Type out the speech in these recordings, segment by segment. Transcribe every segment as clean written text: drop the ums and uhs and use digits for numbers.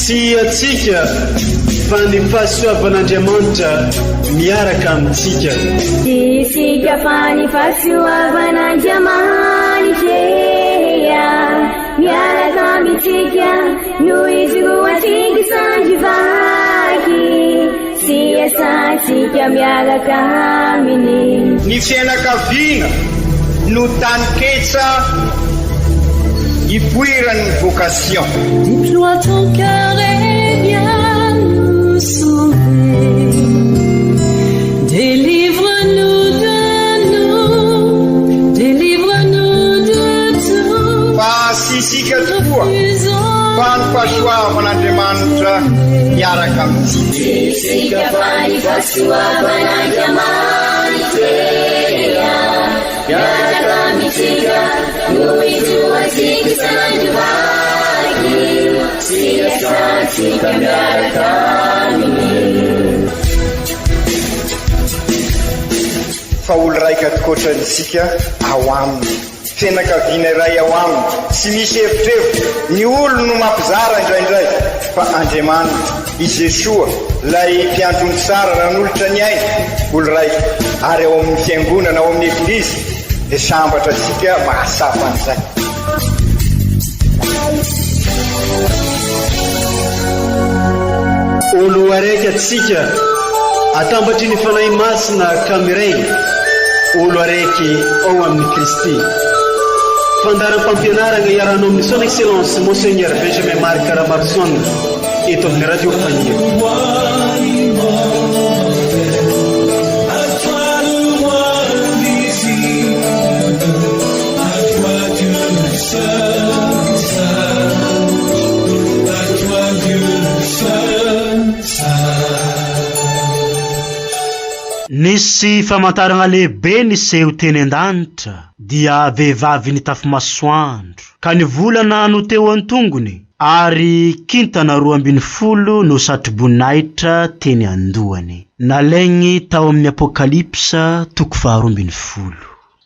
Sy atsika fa ny fahasoavan'Andriamanitra miaraka amintsika. Isika fa ny fahasoavan'Andriamanitra miaraka amintsika noho izy roa tsika sandrivaky sy asantsika miaraka aminy. Ny fianakaviana no taniketsa ipoiran'ny vocation. Déploie ton cœur et viens nous sauver. Délivre-nous de nous, délivre-nous de tout. Fa sisika tokoa fa ny fahasoavan'Andriamanitra miaraka amintsika. Sisika fa ny fahasoavan'Andriamanitra miaraka amintsika noho izy roa tsika sandrivaky sy asantsika miaraka aminy. Fa olo raika atikoatrantsika ao aminy, fianakaviana iray ao aminy, tsy misy efitrevitra. Ny olo no mampizara indraindray fa Andriamanitra i Jesoa lay mpiandrony tsara ran'olotra ny aina, olo raika. Ary ao amin'ny fiangonana, ao amin'ny eglizy dia sambatra tsika mahasapa an'izay. Olo araiky atsika atambatry ny fanahy masina kamiray, olo araiky ao amin'ny Kristy. Fandaram-pampianarana iarano amin'ny son excellence Monseigneur Benjamin Marc Ramarsson eto amin'ny radio Fania. Nisy famantarana lehibe niseho teny an-danitra dia vehivavy nitafy masoandro ka ny volana no teo antongony ary kintana 12 no satroboninahitra teny andohany. Nalaigny tao amin'ny Apokalipsa 12.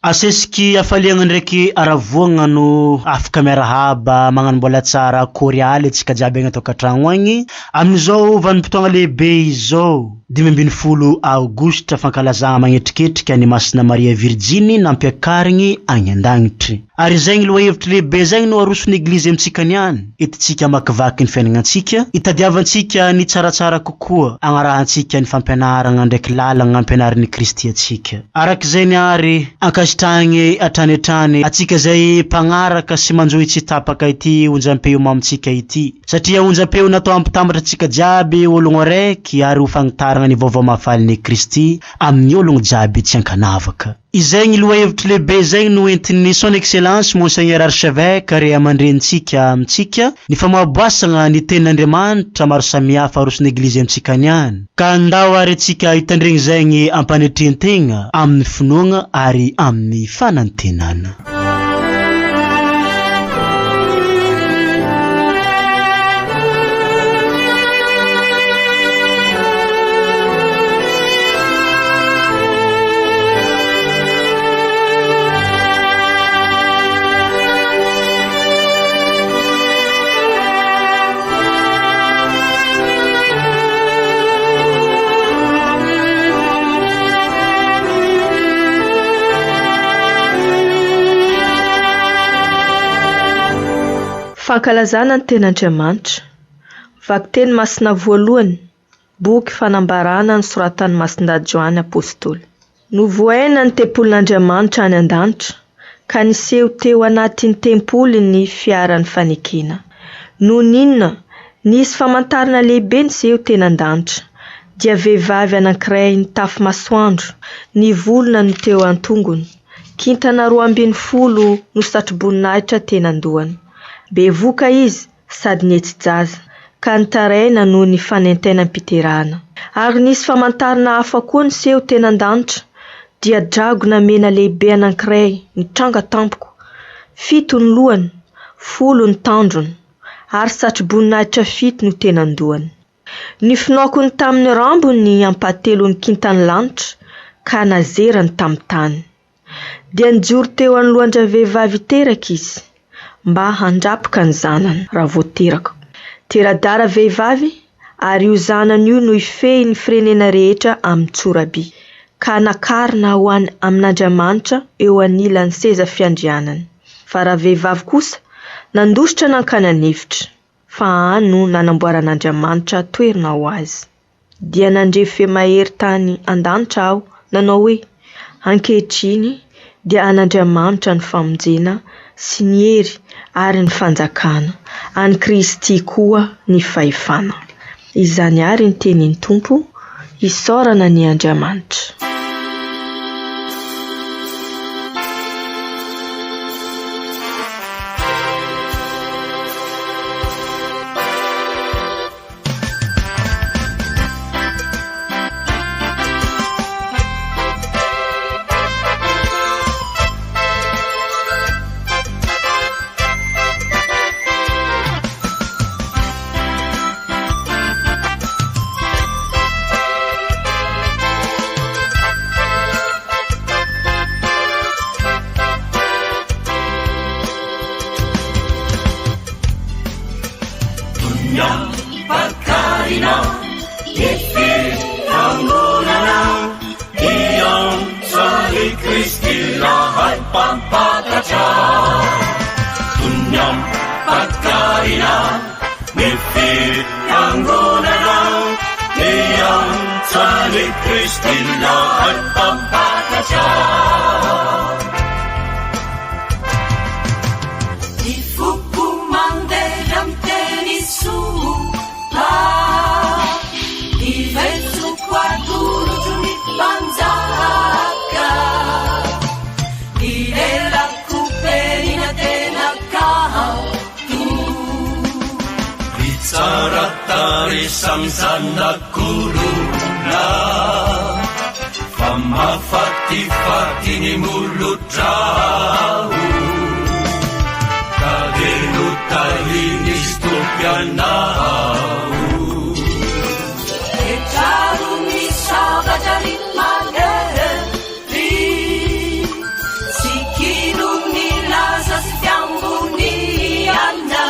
Asesiky afaliagna ndraiky aravoagna no afaka miarahaba magnambola tsara korialy tsika jiaby agny tokatragno agny amin'izao vanim-potoagna lehibe izao 12 Aogositra fankalazagna magnetriketrika ny Masina Maria Virginy nampiakarigny agny an-dagnitry. Ary zegny lohahevitry lehibe zegny no aroson'ny eglizy amintsika niany etitsika makivaky ny fiainagnantsika, itadiavantsika ny tsaratsara kokoa agnarahantsika ny fampianaragna ndraiky lalagna ampianarin'ny Kristy atsika. Arak'izay ary ankasitragny atranetrany atsika zay mpagnaraka sy manjohy tsy tapaka ity onjam-peo mamitsika ity, satria onjam-peo natao ampitambatra atsika jiaby ologno araiky ary ho fagnitaragna ny vaovao mahafalin'ny Kristy amin'ny ologno jiaby tsy ankanavaka. Izegny lohahevitry lehibe zegny no entin'ny son excellence Monseigneur Archevêque ary amandrentsika amintsika ny famaboasagna ny tenin'Andriamanitra maro samihafa aroson'ny eglizy amintsika niany. Ka andao ary atsika hitandregny zegny ampanetrentegna amin'ny finoagna ary amin'ny fanantenana. Fankalazana ny ten'Andriamanitra. Vaky teny masina voalohany, boky fanambarana ny soratan'ny Masindady Joany apôstôly. Novoaina ny tempolin'Andriamanitra any an-danitra, ka niseho teo anatin'ny tempoly ny fiaran'ny fanekena. No ninona, nisy famantarana lehibe niseho teny an-danitra, dia vehivavy anankiray nitafy masoandro, ny volona no teo antongony, kintana 12 no satroboninahitra teny andohany. Bevoka izy sady netsijaza, ka nitaraina no ny fanentena mpiterahana. Ary nisy famantarana hafa koa niseho teny an-danitra, dia dragona mena lehibe anankiray nitranga tampoko, 7 ny lohany, 10 ny tandrony, ary satroboninahitra 7 no teny andohany. Ny finoakony tamin'ny rambony ampatelo ny kintany lanitra, ka nazerany tamin'ny tany. Dia nijoro teo anoloandra vehivavy teraka izy, mba handrapaka ny zanany raha voateraka. teradara vehivavy ary io zanany io no ifehy ny firenena rehetra amin'ny tsoraby ka nakarina ho any amin'Andriamanitra eo anilan'ny seza fiandrianany. Fa raha vehivavy kosa nandositra nankany an'hevitra fa no nanamboaran'Andriamanitra toerina ho azy. Dia nandrefy mahery tany an-danitra aho nanao hoe ankehitriny dia an'Andriamanitra ny famonjena sy ny hery ary ny fanjakana, any Kristy koa ny fahefana. Izany ary ny tenin'ny Tompo, isaorana ny Andriamanitra. Samsana kuruna famafati-fati ni mulutrau kagenu talini stupianau Etarumi sabajari mageri sikiruni laza siambuni anda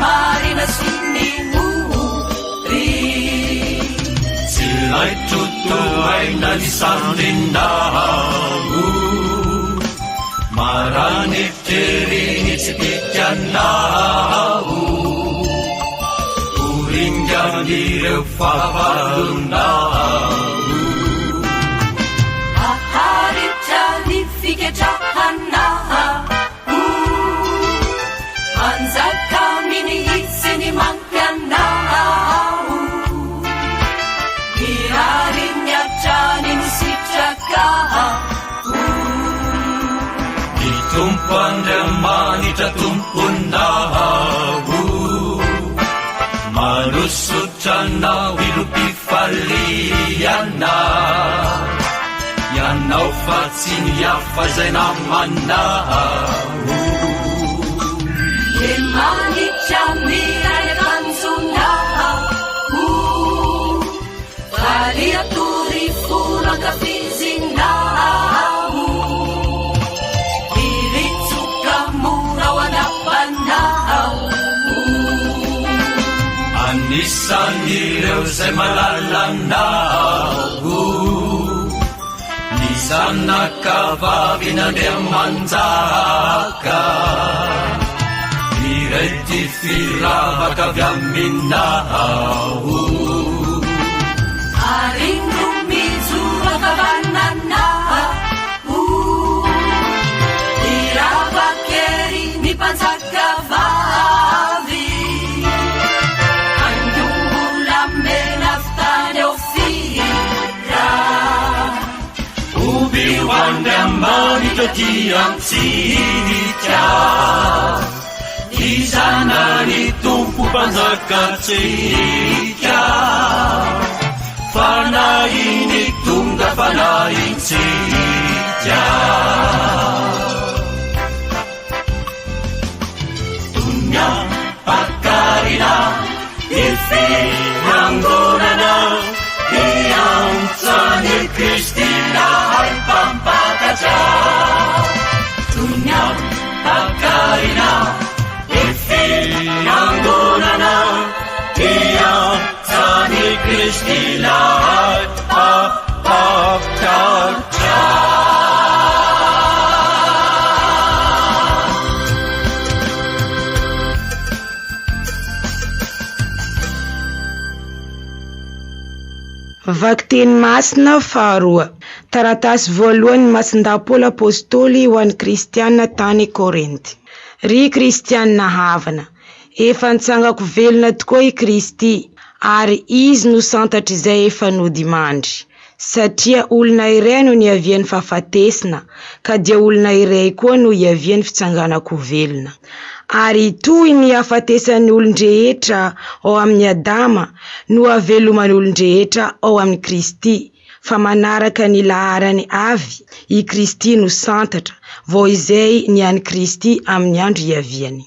Marina sinimuri silai tutuai nalisandindahu marani terini sepikanahu urinjani refavarundahu ahari jani fike jahanaha Anzaka mini hisini mangkanau Hirarinya jani nisicakau Ditumpan demani jatumpun nahu Malusut jana wirupi faliana Yanau fatsin ya fazaina manahu Yemani chamira kanzunau Valia turifuna kafizinau Biritsuka mura wanapanau Anisan nireu semalalanahu Nisana kavavina demanzaka Ireti firava kaviaminahu Aring rumizura kabananahu Irava keri ni panzakavavi Anjung bulam menaftanya ofira Ubiwan demani jatiang sija Di sana ditumpu panzakat sija Fana ini tunggal fana ini sija Dunia pakarina Ifi nanggunana Iyang sani Kristina Hai pampakaja Dunia pakarina Teny masina faharoa. Taratasy voalohany masindapoly apôstôly ho an'ny kristianina tany Korinty. Ry kristianina havana, efa nitsangako velona tokoa i Kristy, ary izy no santatra izay efa nodimandry. Satria olona iray no niavian'ny fahafatesina, ka dia olona iray koa no iavian'ny fitsanganako velona. Ary toy ny hafatesan'ny olon-drehetra ao amin'ny Adama no haveloman'ny olon-drehetra ao amin'ny Kristy, fa manaraka ny laharany avy, i Kristy no santatra, vao izay ny an'ny Kristy amin'ny andro iaviany.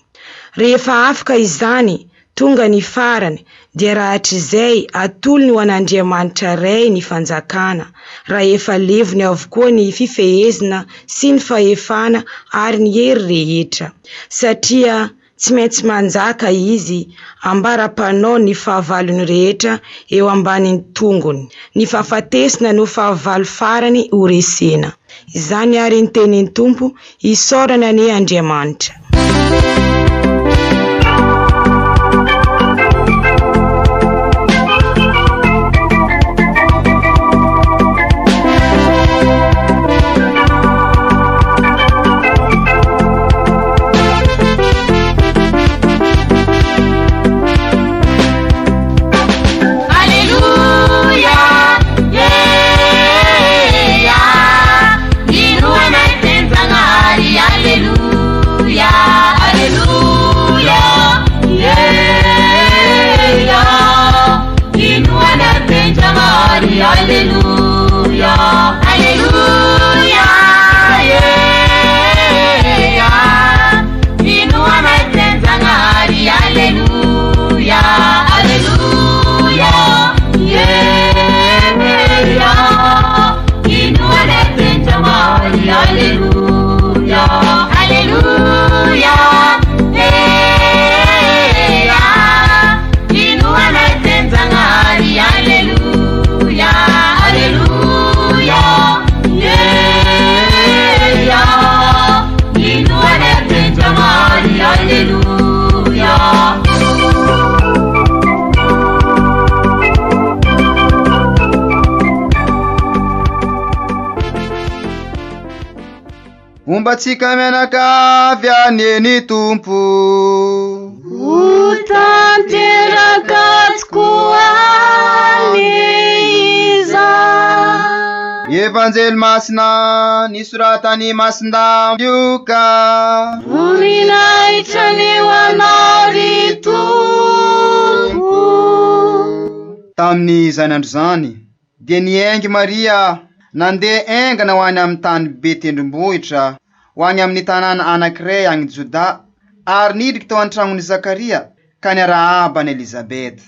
Rehefa afaka izany, tonga ny farany, dia rahatr'izay atolony ho an'Andriamanitra ray ny fanjakana, raha efa levony avokoa ny fifehezina sy ny fahefana ary ny hery rehetra. Satria tsy maintsy manjaka izy ambara-panao ny fahavalony rehetra eo ambanin'ny tongony. Ny fahafatesina no fahavalo farany ho resena. Izany ary ny tenin'ny Tompo, isaorana ny Andriamanitra. Ombatsika mianakavy aneny Tompo, ho tanteraka tokoa iza. Evanjely masina nisoratany Masinda Luka, voninahitra ny ho anao ry Tompo. Tamin'ny zanandro zany, dia niaingy Maria nandeha aingana ho any amin'ny tany Betendrombohitra, ho any amin'ny tanàna anankiray agny Joda, ary nidriky tao an-tragnon'i Zakaria, ka niarahaba n'Elizabeta.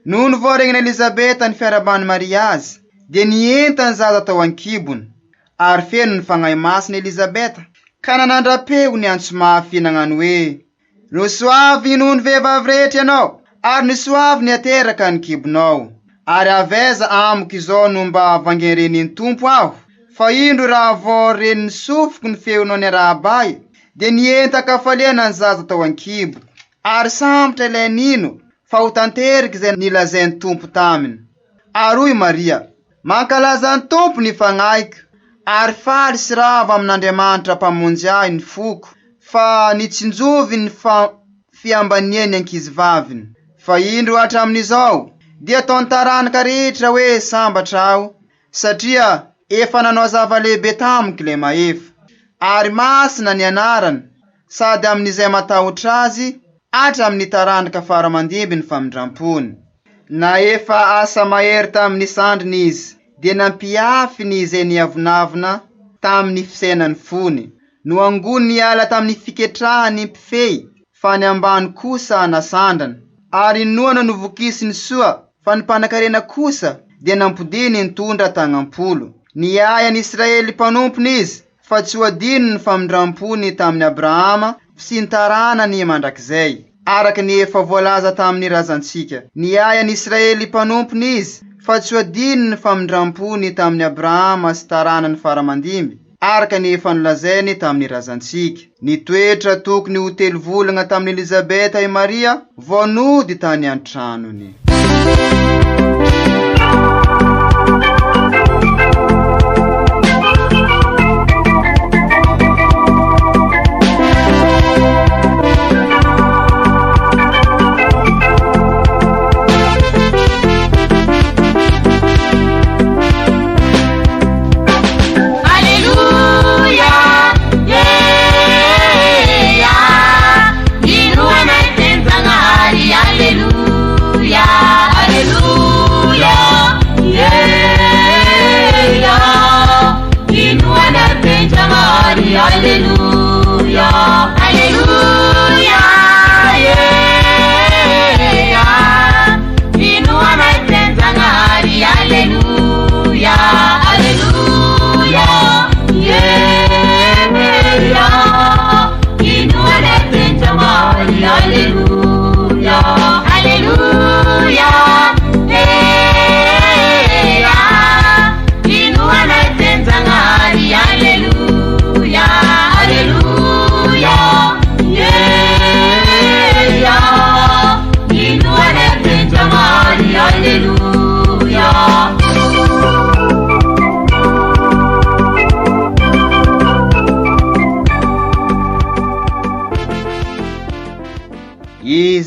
Noho nivoaregn'i Elizabeta ny fiarabany Maria azy, dia nienta ny zaza tao an-kibony, ary feno ny fagnahy masina Elizabeta, ka nanandrapeo ny antso mafy nagnano hoe: "Nosoavy noho ny vehivavy rehetra ianao, ary nosoavy niateraka ny kibonao. Ary aveza amiko izao no mba vangeren'ny Tompo aho, fa indro raha vao reny nisofoky ny feonao niarahaba, dia nienta kafaliana ny zaza tao an-kibo, ary sambotra ilay nino fa ho tanteriky izay nilazain'ny Tompo taminy." Ary hoy Maria: "Mankalaza ny Tompo ny fagnaiko, ary faly sy rava amin'Andriamanitra mpamonjy ahy ny foko, fa nitsinjovy ny fiambaniany ankizivaviny. Fa indro hatramin'izao, dia taony taranaka rehetra hoe sambatra aho, satria efa nanao zava-lehibe tamiko le mahefa. Ary masina ny anarany, sady amin'izay matahotra azy, hatramin'ny taranaka faramandimby ny famindrampony. Na efa asa mahery tamin'ny sandriny izy, dia nampiafiny izay niavonavona tamin'ny fisainany fony. No angony niala tamin'ny fiketrahany mpifehy, fa ny ambany kosa nasandrana. Ary noana novokisiny soa, fa ny mpanan-karena kosa dia nampodiny nitondra tagnampolo. Niaya ny Israely mpanompony izy, fa tsy ho adino ny famindrampony tamin'ny Abrahama sy ny taranany mandrakizay, araka ny efa voalaza tamin'ny razantsika. Niaya ny Israely mpanompony izy, fa tsy ho adino ny famindrampony tamin'ny Abrahama sy taranany faramandimby, araka ny efa nolazainy tamin'ny razantsika. Ny toetra tokony ho 3 volana tamin'ny Elizabeta i Maria, voanody tany an-tranony.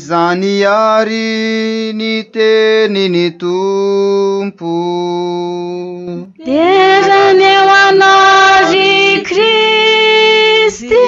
izany ary ny teniny Tompo. Erany eo anary Kristy.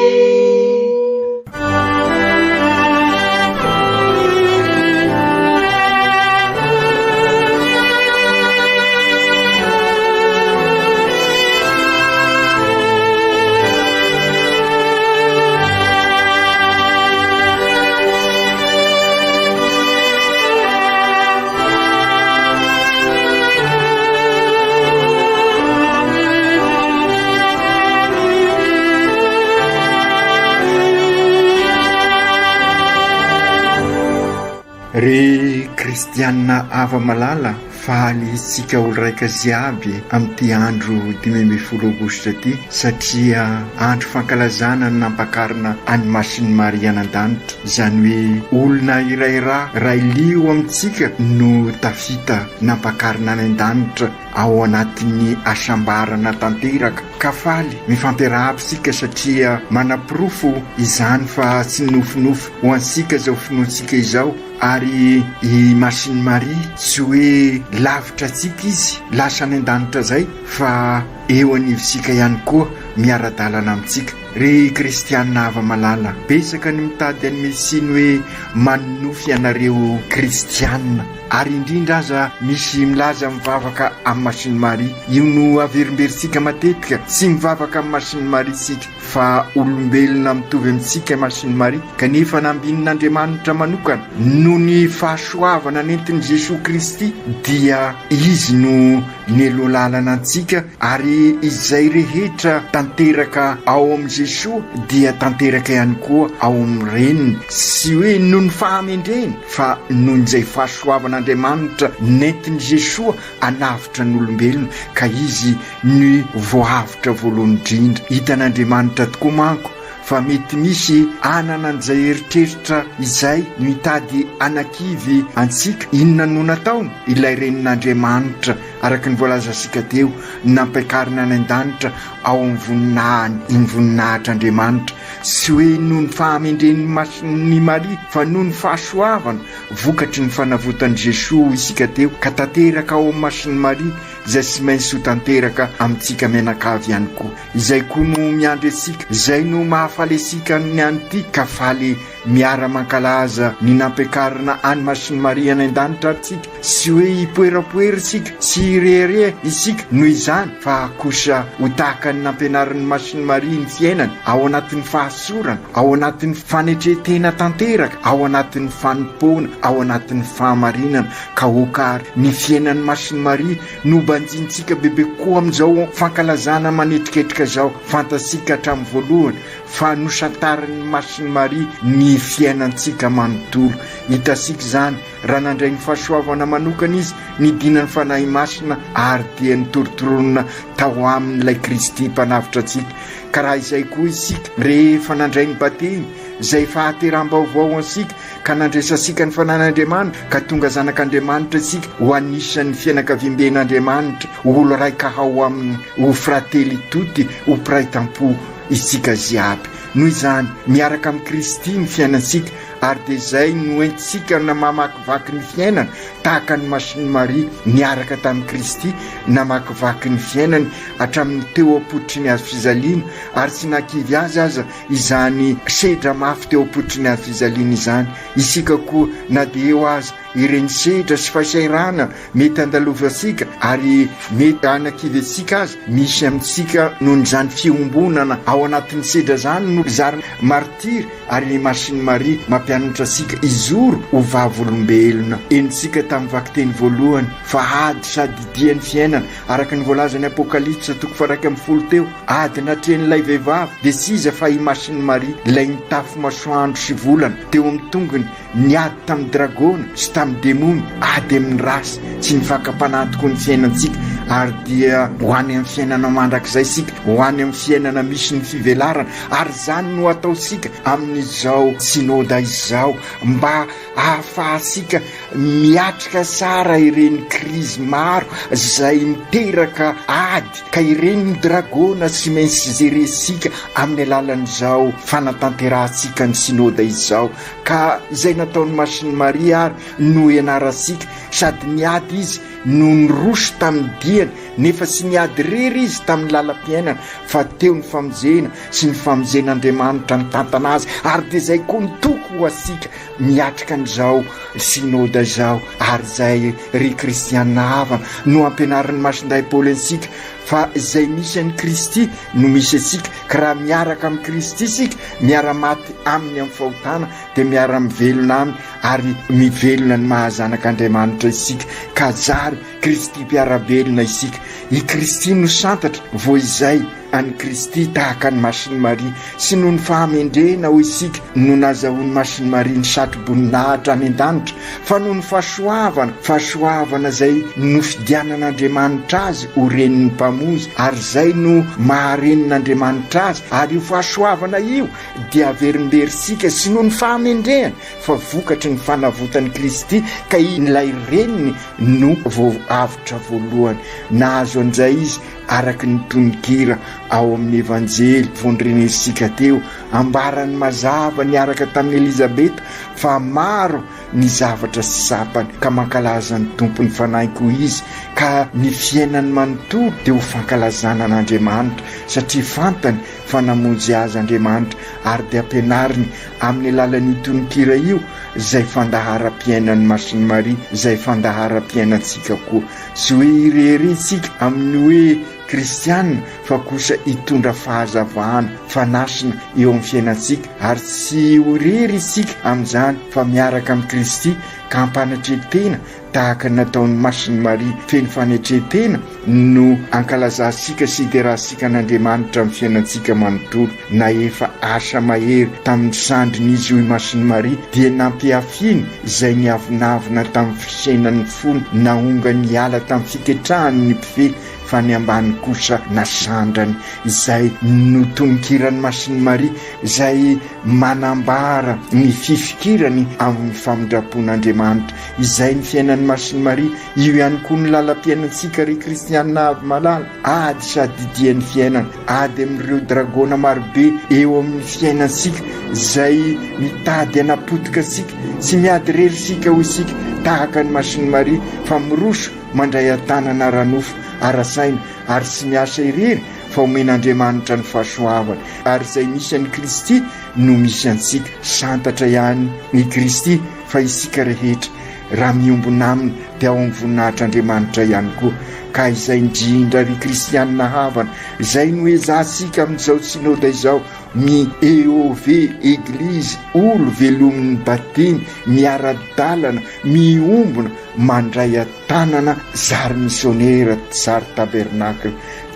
Ry kristianina ava malala, faly isika olo raika ziaby amin'ity andro 15 aogositra ty, satria andro fankalazana nampakarina any Masiny Maria an-danitra. Izany hoe olona iraira ray lio amintsika no tafita nampakarina any an-danitra ao anatin'ny asambarana tanteraka. Ka faly mifampiarahaba sika satria manapirofo izany fa tsy nofinofo ho ansika zao finoantsika izao. Ary i Masiny Maria tsy hoe lavitra atsika izy lasa any an-danitra zay, fa eo anivosika ihany koa miara-dalana amintsika. Ry kristianina ava malala, besaka ny mitady any mesiny hoe manofy ianareo kristianina, ary indrindra aza misy milaza mivavaka amin'ny Masiny Maria. Io no averimberintsika matetika, tsy mivavaka amin'ny Masiny Maria sika, fa olombelona mitovy amintsika Masiny Maria, kanefa nambinin'Andriamanitra manokana no ny fahasoavana nentin'i Jesosy Kristy dia izy no nelolalana antsika, ary izay rehetra tanteraka ao amin'ny Jesosy dia tanteraka ihany koa ao amin'ny reniny. Tsy hoe noho ny fahamendreny, fa noho izay fahasoavan'Andriamanitra nentin'i Jesosy anavitra ny olombelona, ka izy ny voavitra voalohany indrindra. Hitan'Andriamanitra tokoa manko fa mety misy anana an'izay eritreritra izay mitady anakivy antsika. Inona no nataony? Ilay renin'Andriamanitra, araka ny voalazantsika teo, nampiakarina any an-danitra ao amin'ny voninahitr'Andriamanitra. Tsy hoe noho ny fahamendren'ny Masiny Maria, fa noho ny fahasoavana vokatry ny fanavotany Jesosy isika teo, ka tanteraka ao amin'ny Masiny Maria izay tsy maintsy ho tanteraka amintsika menakavy ihany koa. Izay koa no miandry antsika, izay no mahafaly antsika ny anyty, ka faly miara mankalaza ny nampiakarina any Masiny Maria any an-danitra atsika. Tsy hoe hipoerapoera isika, tsy hirehere isika noho izany, fa kosa ho tahaka ny nampianarin'ny Masiny Maria ny fiainany ao anatin'ny fahasorana, ao anatin'ny fanetretena tanteraka, ao anatin'ny fanimpona, ao anatin'ny fahamarinana. Ka okary ny fiainan'ny Masiny Maria no banjintsika bebe koa amin'izao fankalazana manetriketrika zao. Fantatsika hatramin'ny voalohany fa nosantarin'ny Masiny Maria ny fiainantsika manontolo. Hitasika izany raha nandray ny fahasoavana manokana izy nidinany fanahy masina, ary dia nitorotoronina tao amin'ilay Kristy mpanavitra antsika. Ka raha izay koa isika rehefa nandray ny batemy izay fahateram-baovao ansika, ka nandresasika ny fanan'Andriamanitra, ka tonga zanak'Andriamanitra isika ho anisan'ny fianakavimben'Andriamanitra, olo raika ao amin'ny ho frately tuty, ho mpiray tampo isika ziaby. Noho izany miaraka amin'ny Kristy ny fiainantsika, ary dia izay no entsika namamakivaky ny fiainana tahaka ny Masiny Maria niaraka tamin'ny Kristy, namakivaky ny fiainany hatramin'ny teo am-potry ny azo fizaliana, ary tsy nakivy azy aza izany sedra mafy teo am-potry ny azo fizaliana izany. Isika koa na dia eo aza ireny sedra sy fahasairana mety andalovantsika, ary mety anakivy antsika aza, misy amintsika noho n'izany fiombonana ao anatin'ny sedra zany no zary martiry, ary ny Masiny Maria mampianatra antsika izoro ho vavolombelona. Enitsika tamin'ny vakiteny voalohany fa ady sady dian'ny fiainana, araka ny voalazan'ny Apokalipsa 1:10 teo, ady natren'ilay vehivavy dia siza fa i Masiny Maria ilay nitafy masoandro sy volana teo amin'ny tongony, niady tamin'ny dragona sy tamin'ny demony, ady amin'ny rasy tsy nifakapanatoko ny fiainantsika, ary dia ho any amin'ny fiainana mandrakizay sika, ho any amin'ny fiainana misy ny fivelarana. Ary zany no ataosika amin'izao sinoda izao, mba ahafahasika miatrika sara ireny krizy maro zay miteraka ady, ka ireny dragona sy maintsy zeresika amin'ny alalan'izao fanatanterahsika ny sinôda izao. Ka izay nataon'ny Masiny Maria ary no ianarasika, sady niady izy no nyrosy tamin'ny diany, nefa sy niady rery izy tamin'ny lalam-piainana, fa teo ny famonjena sy ny famonjen'Andriamanitra ny tantana azy. Ary dia zay koa nitoko ho asika miatrika an'izao sinôda zao. Ary zay ry kristianina havana no ampianarin'ny Masindahy Paoly ansika fa izay misy an'i Kristy no misy asika, ka raha miaraka amin'ny Kristy isika, miara-maty aminy amin'ny fahotana, dia miara-mivelona aminy ary mivelona ny mahazanak'Andriamanitra isika. Ka zary Kristy mpiara-belona isika. I Kristy no santatra, vo izay any Kristy tahaka ny Masiny Maria, sy noho ny fahamendrena ho isika no nazahoan'ny Masiny Maria ny satroboninahitra any an-danitra, fa noho ny fahasoavana zay nofidianan'Andriamanitra azy ho renin'ny mpamozy, ary zay no maharenin'Andriamanitra azy. Ary io fahasoavana io dia averimberintsika sy noho ny fahamendrehany, fa vokatry ny fanavotany Kristy, ka ilay reniny no vo avitra voalohany. Nahazo an'izay izy araky ny tononkira ao amin'ny evanjely vondrenesika teo, ambarany mazava niaraka tamin'ny Elizabeta, fa maro ny zavatra sy sapany, ka mankalaza ny tompony fanahy izy. Ka ny fiainany manontolo dia ho fankalazana an'Andriamanitra, satria fantany fa namonjy azy Andriamanitra, ary dia ampianariny amin'ny alalan'io tononkira io zay fandaharam-piainan'ny Masiny Maria, zay fandaharam-piainantsika koa. Sy hoe irery isika amin'ny hoe kristianina, fa kosa hitondra fahazavahana, fanasina eo amin'ny fiainantsika, ary tsy ho rery isika amin'izany, fa miaraka amin'ny Kristy ka ampanatretena tahaka nataon'ny Masiny Maria. Feno fanatretena no ankalazasika sy iderasika an'Andriamanitra amin'ny fiainantsika manontolo. Na efa asa mahery tamin'ny sandrin'izy hoy Masiny Maria, dia nampiafiny izay niavinavina tamin'ny fisainan'ny fony, nahonga niala tamin'ny fiketrahany ny mpifety, fa ny ambany kosa nasandrany. Izay no tononkirany Masiny Maria, izay manambara ny fifikirany amin'ny famindrapon'Andriamanitra. Izay ny fiainan'ny Masiny Maria, io ihany koa ny lalam-piainantsika ry kristianina avy malala, ady sady dian'ny fiainana, ady amin'ireo dragona marobe eo amin'ny fiainantsika, izay mitady hanapotika asika sy miady rery sika ho isika tahaka ny Masiny Maria, fa miroso mandray an-tanana ranofo arasaina, ary sy miasa irery fa omen'Andriamanitra ny fahasoavana. Ary izay misy an'i Kristy no misy antsika. Santatra ihany ny Kristy fa isika rehetra raha miombona aminy dia ao amin'ny voninahitr'Andriamanitra ihany koa. Ka izay indrindra ry kristianina havana, izay no ezahsika amin'izao sinôda izao, mi-EOV Eglizy, olo velomin'ny batiny, miara-dalana, miombona, mandray an-tanana, zary missionnaire, zary tabernakle.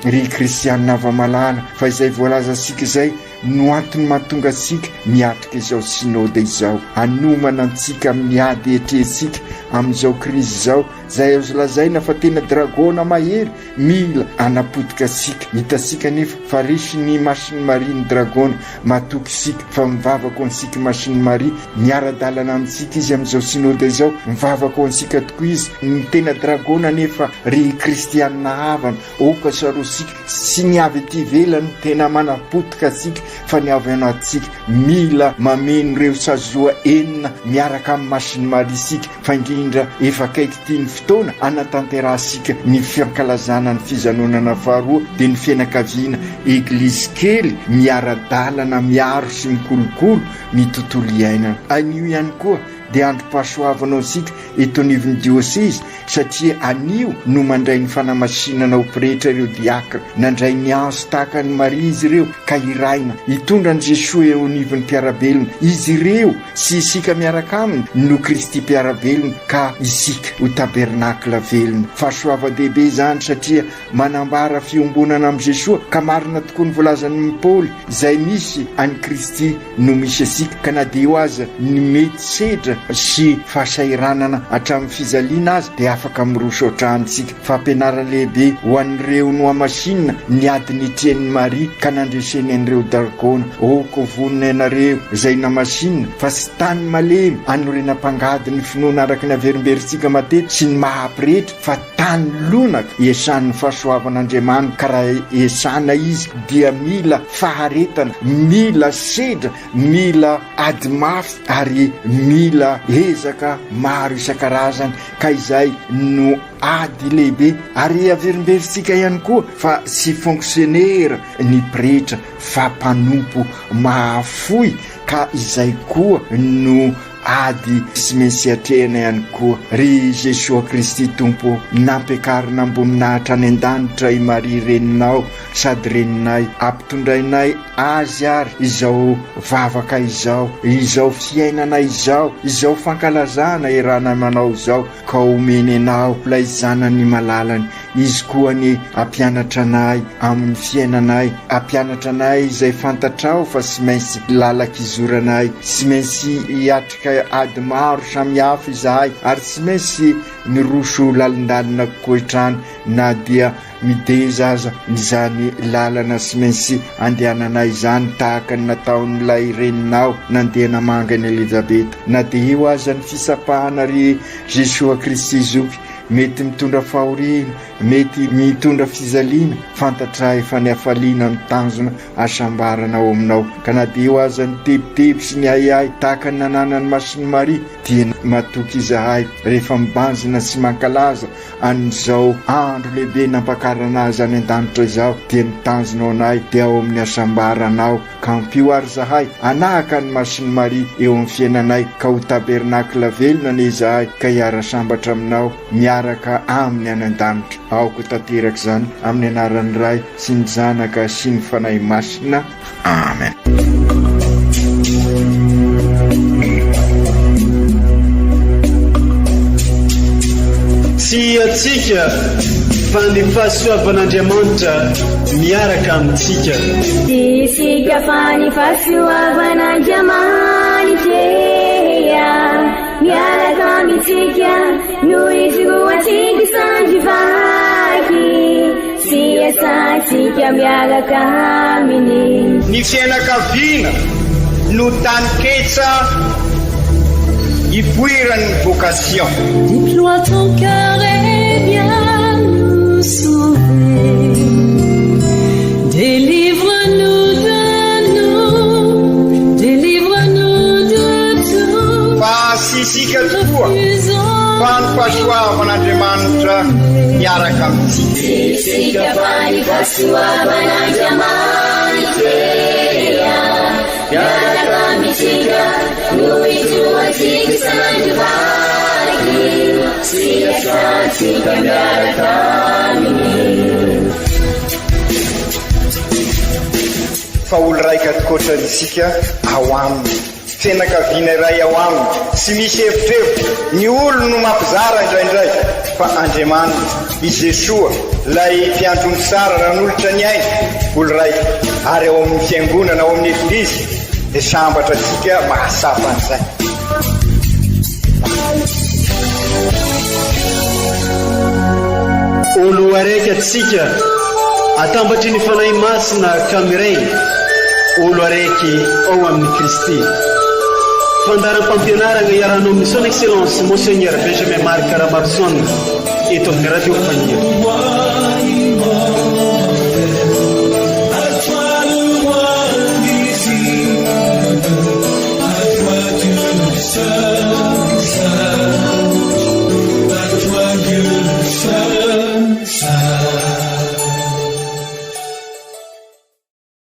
Ry kristianina avamalala, fa izay voalaza asika izay no antony mahatonga asika miatrika izao sinôda izao, hanomana antsika amin'ny ady etresika amin'izao krizy izao, zay azo lazaina fa tena dragona mahery mila anapotika asika. Hitasika nefa fa resy ny Masiny Maria ny dragona matoky isika, fa mivavaka ansika Masiny Maria, miara-dalana amintsika izy amin'izao sinôda izao, mivavaka ansika tokoa izy. Ny tena dragona nefa ry kristianina havana, oka sarosika sy ny avy ety ivelany tena manapotika asika, fa ny avy anatsika mila mameno reo sazoa enina miaraka amin'ny Masiny Maria isika, fa indrindra efa kaiky tiany fotoana anatanterahsika ny fiankalazana ny fizanonana faharoa, dia ny fianakaviana Eglizy kely miara-dalana, miaro sy mikolokolo ny tontolo iainana. Anio ihany koa dia androm-pahasoavana antsika eto anivon'ny dioseze, satria anio no mandray ny fanamasinana ho pretra ireo diakra, nandray ny anso tahaka ny Maria izy ireo, ka iraina hitondra ny Jesosy eo anivon'ny mpiarabelona. Izy ireo sy isika miaraka aminy no Kristy mpiarabelona, ka isika ho tabernakla velona. Fahasoava-dehibe izany, satria manambara fiombonana amin'ny Jesosy, ka marina tokoa ny voalazan'ny Paoly, izay misy any Kristy no misy asika, ka na dia ho aza ny mety sedra sy fahasairanana hatramin'ny fizaliana azy dia afaka miroso ohatrantsika. Fampianarana lehibe ho an'ireo noamasinina ny adiny itren'ny Maria ka nandreseny an'ireo dargona. Oko vonona ianareo izay namasinina fa sy tany malemy anorenam-pangady ny finoana araka ny averimberitsika matety sy ny mahampirehetra fa tany lonaka iasan'ny fahasoavan'Andriamanitra. Ka raha iasana izy dia mila faharetana, mila sedra, mila ady mafy ary mila ezaka maro isan-karazany. Ka izay no ady lehibe ary averimberitsika ihany koa fa sy fonksionera ny pretra fa mpanompo mahafoy. Ka izay koa no ady sy maintsy atrehana ihany koa. Ry Jesosy Kristy Tompo nampiakarina amboninahitra any an-danitra i Maria reninao sady reninay, ampitondrainay azy ary izao vavaka izao, izao fiainana izao fankalazana irana manao izao. Ka omeny anao ilay zanany malalany, izy koa ny ampianatra anay amin'ny fiainanay, ampianatra anay izay fantatrao fa sy maintsy lalak'izoranay, sy maintsy hiatrika ady maro samihafa izahay ary tsy maintsy miroso lalindalina kokoitrany na dia mideza aza izany lalana sy maintsy andehananay izany tahaka ny nataon'ilay reninao nandeha namanga ny Elizabeta. Na dia io aza ny fisapahana ry Jesosy Kristy zoky, mety mitondra fahoriana, mety mitondra fizaliana, fantatra efa ny hafaliana ny tanjona asambarana ao aminao. Ka na dia io aza ny tebiteby sy ny ahiahy tahaka ny nananany Masin'i Maria dia matoky izahay rehefa mibanjina sy mankalaza an'izao andro lehibe nampakarana azy any an-danitra izao dia mitanjonao anay dia ao amin'ny asambaranao. Ka mpio ary zahay anahaka ny Masin'i Maria eo amin'ny fiainanay ka ho tabernakla velona ny izahay ka hiara sambatra aminao miaraka aminy any an-danitra. Aoko tanteraka izany amin'ny anaran'ny Ray sy ny Zanaka sy ny Fanahy Masina. Amen. Tsy atsika fa ny fahasoavan'Andriamanitra miaraka amintsika. Isika fa ny fahasoavan'Andriamanitra miaraka amintsika noho izy roatsika sandrivaky sy asantsika miaraka aminy. Ny fianakaviana no tany ketsa ipoiran'ny vocation. Déploie ton cœur et viens nous sauver. Délivre-nous de tout. Fa sisika tokoa fa ny fahasoavan'Andriamanitra miaraka amintsika. Sisika fa ny fahasoavan'Andriamanitra miaraka amintsika noho izy roatsika sandrivaky sy asantsika miaraka aminy. Fa olo raika atikoatrantsika ao aminy, fianakaviana iray ao aminy, sy misy hevitrevitra. Ny olo no mampizara indraindray fa Andriamanitra i Jesosy lay mpiandrony tsara ran'olotra ny aina olo raika ary ao amin'ny fiangonana ao amin'ny eglizy dia sambatra antsika mahasapa an'izay. Olo araiky atsika atambatry ny fanahy masina kamiray, olo araiky ao amin'ny Kristy. Fandaram-pampianarana iarana amin'ny son excellence Monseigneur Benjamin Marc Caramarson eto amin'ny radio Fania.